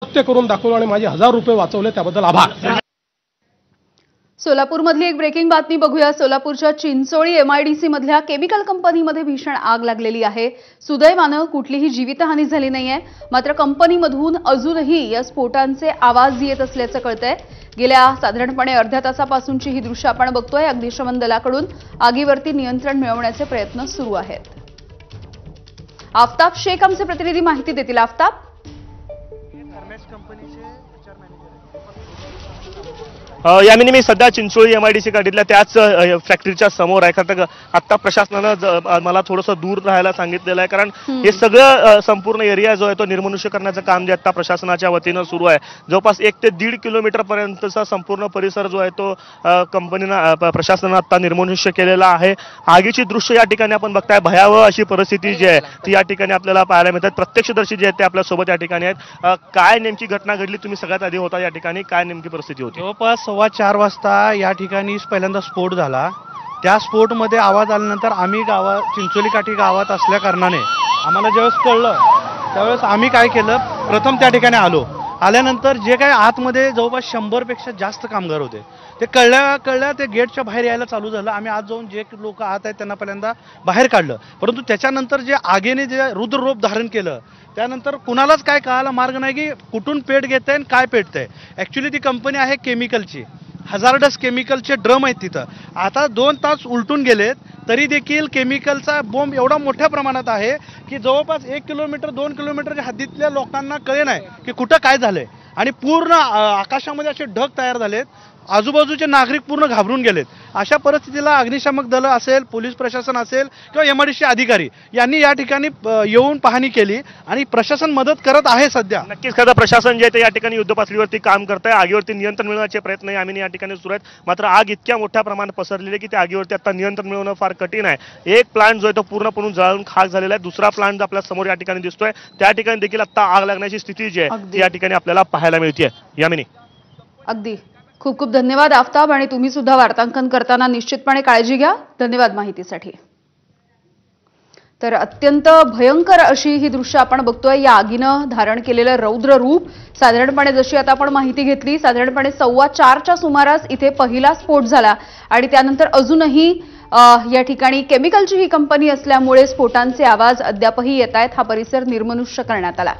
सत्य करून दाखवलं आणि माझे 1000 रुपये वाचवले, त्याबद्दल आभार. सोलापूरमधली एक ब्रेकिंग बातमी बघूया. सोलापूरच्या चिंचोळी एमआयडीसी मधल्या केमिकल कंपनीमध्ये भीषण आग लागलेली आहे. सुदैवानं कुठलीही जीवितहानी झाली नाहीये. मात्र कंपनीमधून अजूनही या स्फोटांचे आवाज येत असल्याचं कळतंय. गेल्या साधारणपणे अर्ध्या तासापासूनची ही दृश्य आपण बघतोय. अग्निशमन दलाकडून आगीवरती नियंत्रण मिळवण्याचे प्रयत्न सुरू आहेत. आफताब शेख आमचे प्रतिनिधी माहिती देतील. आफताब, यामिनी मी सध्या चिंचोळी एमआयडीसी गाडीतल्या त्याच फॅक्टरीच्या समोर आहे. कारण आता प्रशासनानं मला थोडंसं दूर राहायला सांगितलेलं आहे, कारण हे सगळं संपूर्ण एरिया जो आहे तो निर्मनुष्य करण्याचं काम जे आता प्रशासनाच्या वतीनं सुरू आहे. जवळपास 1 ते 1.5 किलोमीटर पर्यंतचा संपूर्ण परिसर जो आहे तो कंपनीनं प्रशासनानं आता निर्मनुष्य केलेला आहे. आगीची दृश्य या ठिकाणी आपण बघताय. भयावह अशी परिस्थिती जी आहे ती या ठिकाणी आपल्याला पाहायला मिळतात. प्रत्यक्षदर्शी जे आहेत ते आपल्यासोबत या ठिकाणी आहेत. काय नेमकी घटना घडली? तुम्ही सगळ्यात आधी होता या ठिकाणी, काय नेमकी परिस्थिती होती? जवळपास 4:15 वाजता या ठिकाणी पहिल्यांदा स्फोट झाला. त्या स्फोटमध्ये आवाज आल्यानंतर आम्ही चिंचोली काठी गावात असल्या कारणाने आम्हाला ज्यावेळेस कळलं त्यावेळेस आम्ही काय केलं, प्रथम त्या ठिकाणी आल्यानंतर जे काही आतमध्ये जवळपास 100 पेक्षा जास्त कामगार होते ते कळल्या ते गेटच्या बाहेर यायला चालू झालं. आम्ही आज जाऊन जे लोक आत आहेत त्यांना पहिल्यांदा बाहेर काढलं. परंतु त्याच्यानंतर जे आगीने जे रुद्ररूप धारण केलं त्यानंतर कुणालाच काय कळायला मार्ग नाही की कुठून पेट घेतंय आणि काय पेटतंय. ॲक्च्युली ती कंपनी आहे केमिकलची. हजार्डस केमिकलचे ड्रम आहेत तिथं. आता 2 तास उलटून गेलेत तरी देखील केमिकलचा बॉम्ब एवढा मोठ्या प्रमाणात आहे की जवळपास 1 किलोमीटर 2 किलोमीटरच्या हद्दीतल्या लोकांना कळे नाही की कुठं काय झालंय. आणि पूर्ण आकाशामध्ये असे ढग तयार झालेत. आजूबाजूचे नागरिक पूर्ण घाबरून गेलेत. अशा परिस्थितीला अग्निशामक दल असेल, पोलीस प्रशासन असेल किंवा एमआयडीसी अधिकारी यांनी या ठिकाणी येऊन पाहणी केली आणि प्रशासन मदत करत आहे सध्या. नक्कीच खरं प्रशासन जे आहे ते या ठिकाणी युद्धपातळीवरती काम करत आहे. आगीवरती नियंत्रण मिळवण्याचे प्रयत्न आम्ही या ठिकाणी सुरू आहेत. मात्र आग इतक्या मोठ्या प्रमाणात पसरलेली आहे की त्या आगीवरती आता नियंत्रण मिळवणं फार कठीण आहे. एक प्लांट जो आहे तो पूर्णपणे जळून खाक झालेला आहे. दुसरा प्लांट आपल्या समोर या ठिकाणी दिसतोय. त्या ठिकाणी देखील आता आग लागण्याची स्थिती जी आहे ती या ठिकाणी आपल्याला पाहायला मिळते. यामिनी, अगदी खूप खूप धन्यवाद आफताब. आणि तुम्ही सुद्धा वार्तांकन करताना निश्चितपणे काळजी घ्या. धन्यवाद माहितीसाठी. तर अत्यंत भयंकर अशी ही दृश्य आपण बघतोय. या आगीनं धारण केलेलं रौद्र रूप साधारणपणे जशी आता आपण माहिती घेतली, साधारणपणे 4:15च्या सुमारास इथे पहिला स्फोट झाला आणि त्यानंतर अजूनही या ठिकाणी केमिकलची ही कंपनी असल्यामुळे स्फोटांचे आवाज अद्यापही येत आहेत. हा परिसर निर्मनुष्य करण्यात आला.